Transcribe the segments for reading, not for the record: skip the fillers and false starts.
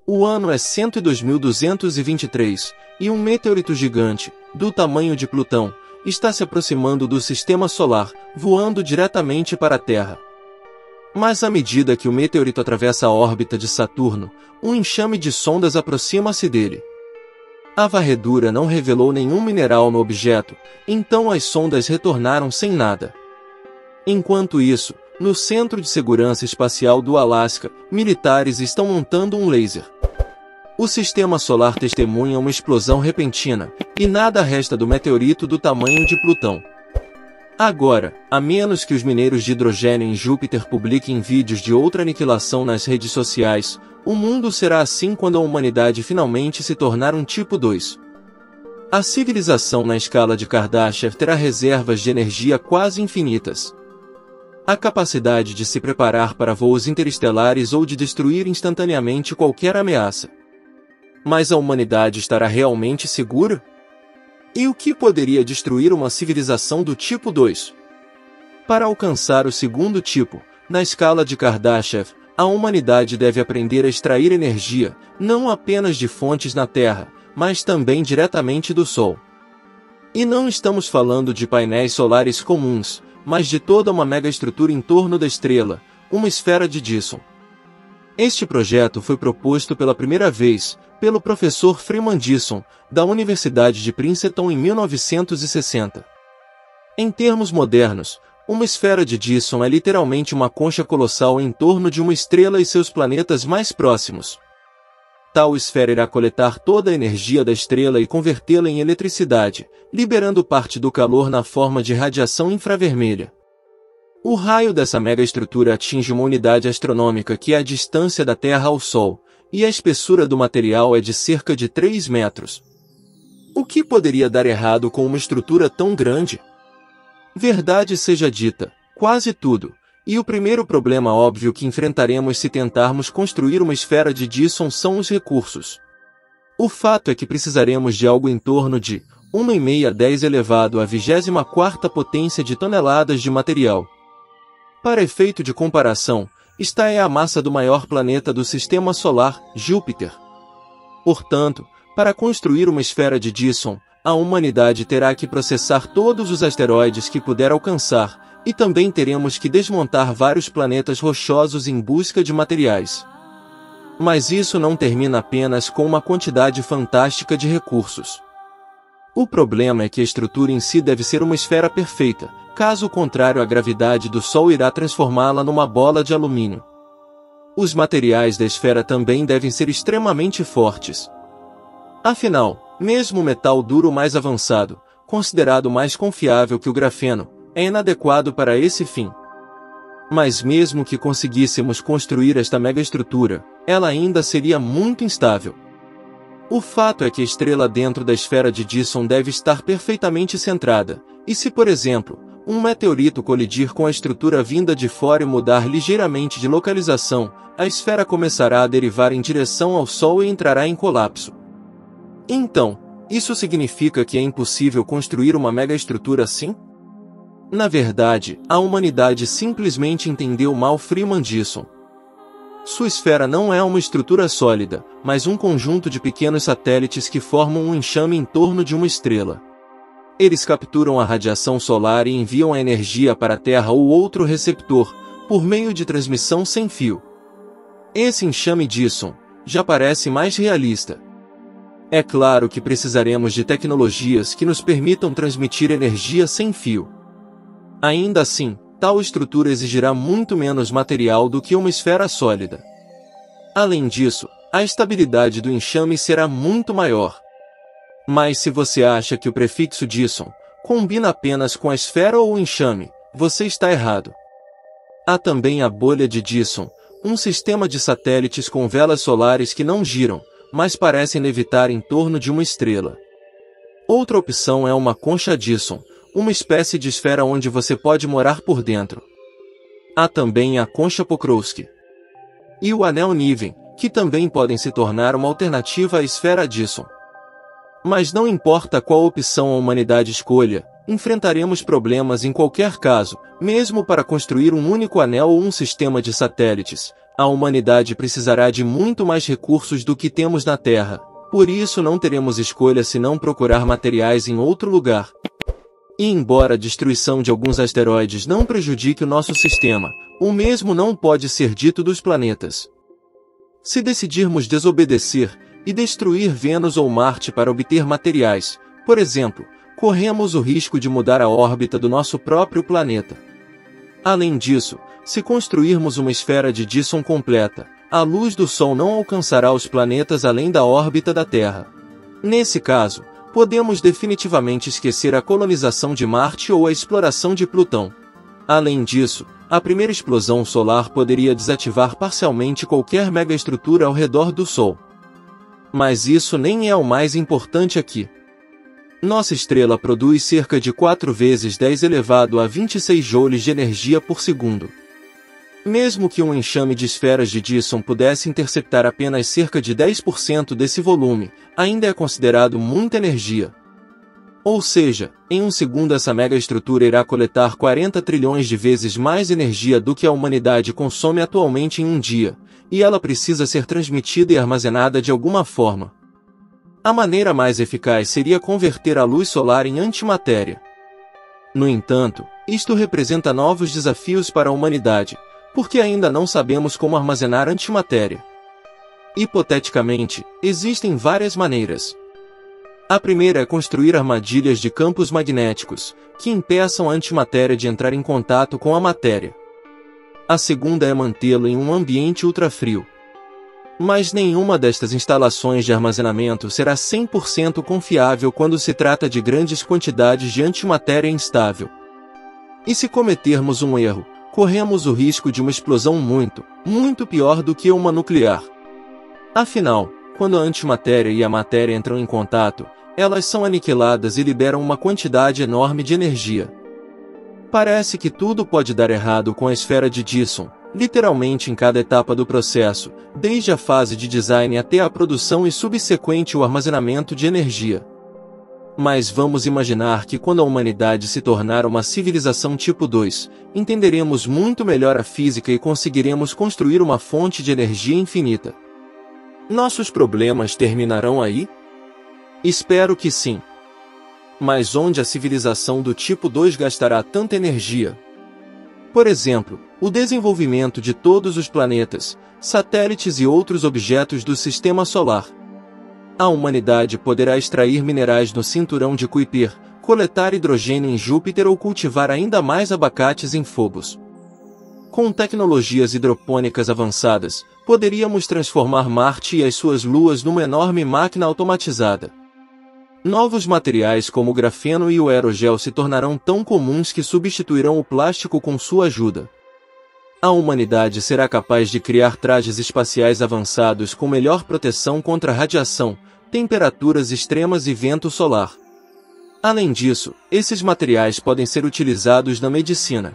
O ano é 102.223, e um meteorito gigante, do tamanho de Plutão, está se aproximando do Sistema Solar, voando diretamente para a Terra. Mas à medida que o meteorito atravessa a órbita de Saturno, um enxame de sondas aproxima-se dele. A varredura não revelou nenhum mineral no objeto, então as sondas retornaram sem nada. Enquanto isso, no Centro de Segurança Espacial do Alasca, militares estão montando um laser. O Sistema Solar testemunha uma explosão repentina, e nada resta do meteorito do tamanho de Plutão. Agora, a menos que os mineiros de hidrogênio em Júpiter publiquem vídeos de outra aniquilação nas redes sociais, o mundo será assim quando a humanidade finalmente se tornar um tipo 2. A civilização na escala de Kardashev terá reservas de energia quase infinitas. A capacidade de se preparar para voos interestelares ou de destruir instantaneamente qualquer ameaça. Mas a humanidade estará realmente segura? E o que poderia destruir uma civilização do tipo 2? Para alcançar o segundo tipo, na escala de Kardashev, a humanidade deve aprender a extrair energia, não apenas de fontes na Terra, mas também diretamente do Sol. E não estamos falando de painéis solares comuns, mas de toda uma megaestrutura em torno da estrela, uma esfera de Dyson. Este projeto foi proposto pela primeira vez, pelo professor Freeman Dyson, da Universidade de Princeton em 1960. Em termos modernos, uma esfera de Dyson é literalmente uma concha colossal em torno de uma estrela e seus planetas mais próximos. Tal esfera irá coletar toda a energia da estrela e convertê-la em eletricidade, liberando parte do calor na forma de radiação infravermelha. O raio dessa megaestrutura atinge uma unidade astronômica que é a distância da Terra ao Sol, e a espessura do material é de cerca de 3 metros. O que poderia dar errado com uma estrutura tão grande? Verdade seja dita, quase tudo. E o primeiro problema óbvio que enfrentaremos se tentarmos construir uma esfera de Dyson são os recursos. O fato é que precisaremos de algo em torno de 1,5 a 10 elevado à 24ª potência de toneladas de material. Para efeito de comparação, esta é a massa do maior planeta do Sistema Solar, Júpiter. Portanto, para construir uma esfera de Dyson, a humanidade terá que processar todos os asteroides que puder alcançar, e também teremos que desmontar vários planetas rochosos em busca de materiais. Mas isso não termina apenas com uma quantidade fantástica de recursos. O problema é que a estrutura em si deve ser uma esfera perfeita, caso contrário a gravidade do Sol irá transformá-la numa bola de alumínio. Os materiais da esfera também devem ser extremamente fortes. Afinal, mesmo o metal duro mais avançado, considerado mais confiável que o grafeno, é inadequado para esse fim. Mas mesmo que conseguíssemos construir esta megaestrutura, ela ainda seria muito instável. O fato é que a estrela dentro da esfera de Dyson deve estar perfeitamente centrada, e se, por exemplo, um meteorito colidir com a estrutura vinda de fora e mudar ligeiramente de localização, a esfera começará a derivar em direção ao Sol e entrará em colapso. Então, isso significa que é impossível construir uma megaestrutura assim? Na verdade, a humanidade simplesmente entendeu mal Freeman Dyson. Sua esfera não é uma estrutura sólida, mas um conjunto de pequenos satélites que formam um enxame em torno de uma estrela. Eles capturam a radiação solar e enviam a energia para a Terra ou outro receptor, por meio de transmissão sem fio. Esse enxame Dyson já parece mais realista. É claro que precisaremos de tecnologias que nos permitam transmitir energia sem fio. Ainda assim, tal estrutura exigirá muito menos material do que uma esfera sólida. Além disso, a estabilidade do enxame será muito maior. Mas se você acha que o prefixo Dyson combina apenas com a esfera ou o enxame, você está errado. Há também a bolha de Dyson, um sistema de satélites com velas solares que não giram, mas parecem levitar em torno de uma estrela. Outra opção é uma concha Dyson, uma espécie de esfera onde você pode morar por dentro. Há também a concha Pokrovsky e o anel Niven, que também podem se tornar uma alternativa à esfera Dyson. Mas não importa qual opção a humanidade escolha, enfrentaremos problemas em qualquer caso, mesmo para construir um único anel ou um sistema de satélites. A humanidade precisará de muito mais recursos do que temos na Terra, por isso não teremos escolha senão procurar materiais em outro lugar. E embora a destruição de alguns asteroides não prejudique o nosso sistema, o mesmo não pode ser dito dos planetas. Se decidirmos desobedecer e destruir Vênus ou Marte para obter materiais, por exemplo, corremos o risco de mudar a órbita do nosso próprio planeta. Além disso, se construirmos uma esfera de Dyson completa, a luz do Sol não alcançará os planetas além da órbita da Terra. Nesse caso, podemos definitivamente esquecer a colonização de Marte ou a exploração de Plutão. Além disso, a primeira explosão solar poderia desativar parcialmente qualquer megaestrutura ao redor do Sol. Mas isso nem é o mais importante aqui. Nossa estrela produz cerca de 4 vezes 10 elevado a 26 joules de energia por segundo. Mesmo que um enxame de esferas de Dyson pudesse interceptar apenas cerca de 10% desse volume, ainda é considerado muita energia. Ou seja, em um segundo essa megaestrutura irá coletar 40 trilhões de vezes mais energia do que a humanidade consome atualmente em um dia, e ela precisa ser transmitida e armazenada de alguma forma. A maneira mais eficaz seria converter a luz solar em antimatéria. No entanto, isto representa novos desafios para a humanidade, porque ainda não sabemos como armazenar antimatéria. Hipoteticamente, existem várias maneiras. A primeira é construir armadilhas de campos magnéticos, que impeçam a antimatéria de entrar em contato com a matéria. A segunda é mantê-lo em um ambiente ultrafrio. Mas nenhuma destas instalações de armazenamento será 100% confiável quando se trata de grandes quantidades de antimatéria instável. E se cometermos um erro, corremos o risco de uma explosão muito pior do que uma nuclear. Afinal, quando a antimatéria e a matéria entram em contato, elas são aniquiladas e liberam uma quantidade enorme de energia. Parece que tudo pode dar errado com a esfera de Dyson, literalmente em cada etapa do processo, desde a fase de design até a produção e subsequente o armazenamento de energia. Mas vamos imaginar que quando a humanidade se tornar uma civilização tipo 2, entenderemos muito melhor a física e conseguiremos construir uma fonte de energia infinita. Nossos problemas terminarão aí? Espero que sim. Mas onde a civilização do tipo 2 gastará tanta energia? Por exemplo, o desenvolvimento de todos os planetas, satélites e outros objetos do Sistema Solar. A humanidade poderá extrair minerais no cinturão de Kuiper, coletar hidrogênio em Júpiter ou cultivar ainda mais abacates em Phobos. Com tecnologias hidropônicas avançadas, poderíamos transformar Marte e as suas luas numa enorme máquina automatizada. Novos materiais como o grafeno e o aerogel se tornarão tão comuns que substituirão o plástico com sua ajuda. A humanidade será capaz de criar trajes espaciais avançados com melhor proteção contra radiação, temperaturas extremas e vento solar. Além disso, esses materiais podem ser utilizados na medicina.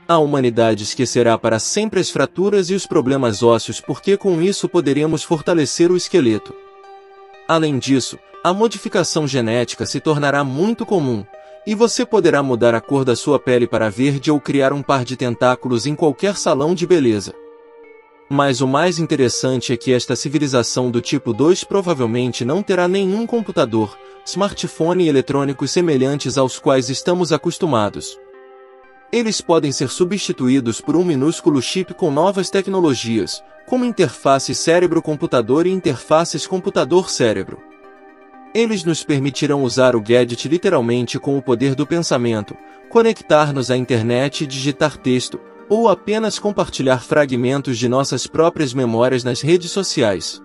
A humanidade esquecerá para sempre as fraturas e os problemas ósseos porque com isso poderemos fortalecer o esqueleto. Além disso, a modificação genética se tornará muito comum, e você poderá mudar a cor da sua pele para verde ou criar um par de tentáculos em qualquer salão de beleza. Mas o mais interessante é que esta civilização do tipo 2 provavelmente não terá nenhum computador, smartphone e eletrônicos semelhantes aos quais estamos acostumados. Eles podem ser substituídos por um minúsculo chip com novas tecnologias, como interface cérebro-computador e interfaces computador-cérebro. Eles nos permitirão usar o gadget literalmente com o poder do pensamento, conectar-nos à internet e digitar texto, ou apenas compartilhar fragmentos de nossas próprias memórias nas redes sociais.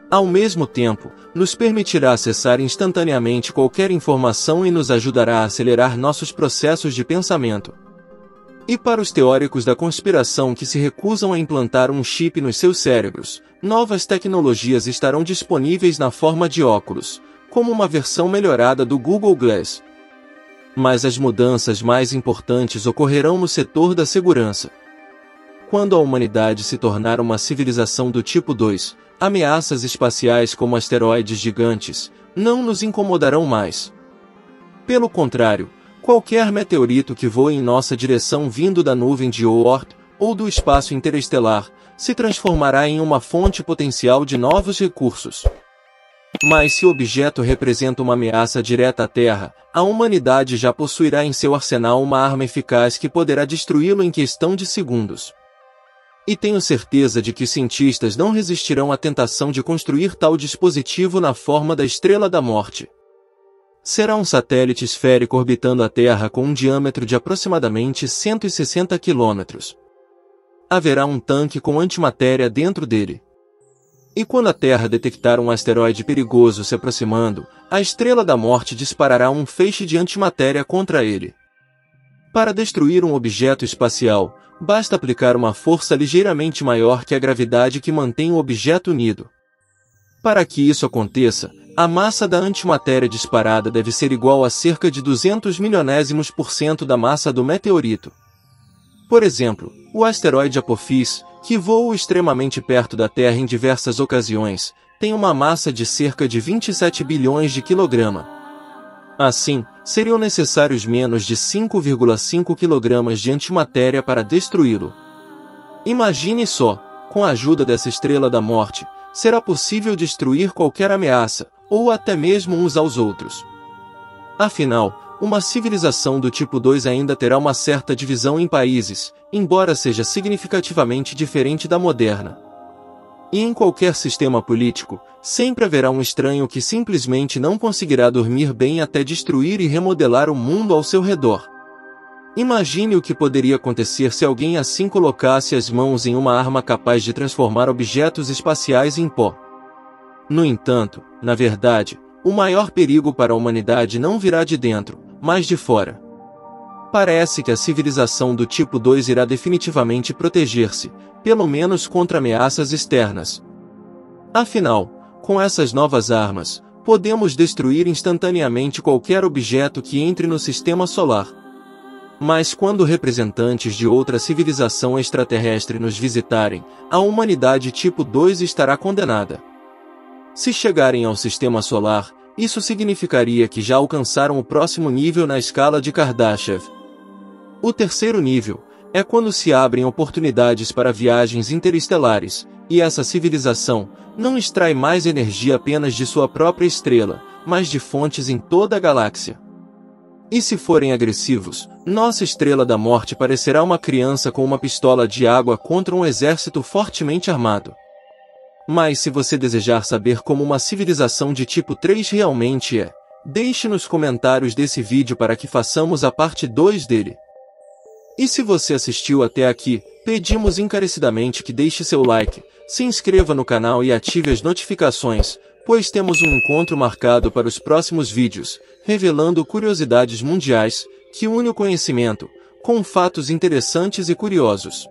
Ao mesmo tempo, nos permitirá acessar instantaneamente qualquer informação e nos ajudará a acelerar nossos processos de pensamento. E para os teóricos da conspiração que se recusam a implantar um chip nos seus cérebros, novas tecnologias estarão disponíveis na forma de óculos, como uma versão melhorada do Google Glass. Mas as mudanças mais importantes ocorrerão no setor da segurança. Quando a humanidade se tornar uma civilização do tipo 2, ameaças espaciais como asteroides gigantes não nos incomodarão mais. Pelo contrário, qualquer meteorito que voe em nossa direção vindo da nuvem de Oort ou do espaço interestelar se transformará em uma fonte potencial de novos recursos. Mas se o objeto representa uma ameaça direta à Terra, a humanidade já possuirá em seu arsenal uma arma eficaz que poderá destruí-lo em questão de segundos. E tenho certeza de que os cientistas não resistirão à tentação de construir tal dispositivo na forma da Estrela da Morte. Será um satélite esférico orbitando a Terra com um diâmetro de aproximadamente 160 km. Haverá um tanque com antimatéria dentro dele. E quando a Terra detectar um asteroide perigoso se aproximando, a Estrela da Morte disparará um feixe de antimatéria contra ele. Para destruir um objeto espacial, basta aplicar uma força ligeiramente maior que a gravidade que mantém o objeto unido. Para que isso aconteça, a massa da antimatéria disparada deve ser igual a cerca de 200 milionésimos% da massa do meteorito. Por exemplo, o asteroide Apophis, que voa extremamente perto da Terra em diversas ocasiões, tem uma massa de cerca de 27 bilhões de quilograma. Assim, seriam necessários menos de 5,5 kg de antimatéria para destruí-lo. Imagine só, com a ajuda dessa Estrela da Morte, será possível destruir qualquer ameaça, ou até mesmo uns aos outros. Afinal, uma civilização do tipo 2 ainda terá uma certa divisão em países, embora seja significativamente diferente da moderna. E em qualquer sistema político, sempre haverá um estranho que simplesmente não conseguirá dormir bem até destruir e remodelar o mundo ao seu redor. Imagine o que poderia acontecer se alguém assim colocasse as mãos em uma arma capaz de transformar objetos espaciais em pó. No entanto, na verdade, o maior perigo para a humanidade não virá de dentro, mas de fora. Parece que a civilização do tipo 2 irá definitivamente proteger-se, pelo menos contra ameaças externas. Afinal, com essas novas armas, podemos destruir instantaneamente qualquer objeto que entre no sistema solar. Mas quando representantes de outra civilização extraterrestre nos visitarem, a humanidade tipo 2 estará condenada. Se chegarem ao sistema solar, isso significaria que já alcançaram o próximo nível na escala de Kardashev. O terceiro nível é quando se abrem oportunidades para viagens interestelares, e essa civilização não extrai mais energia apenas de sua própria estrela, mas de fontes em toda a galáxia. E se forem agressivos, nossa Estrela da Morte parecerá uma criança com uma pistola de água contra um exército fortemente armado. Mas se você desejar saber como uma civilização de tipo 3 realmente é, deixe nos comentários desse vídeo para que façamos a parte 2 dele. E se você assistiu até aqui, pedimos encarecidamente que deixe seu like, se inscreva no canal e ative as notificações, pois temos um encontro marcado para os próximos vídeos, revelando curiosidades mundiais, que une o conhecimento, com fatos interessantes e curiosos.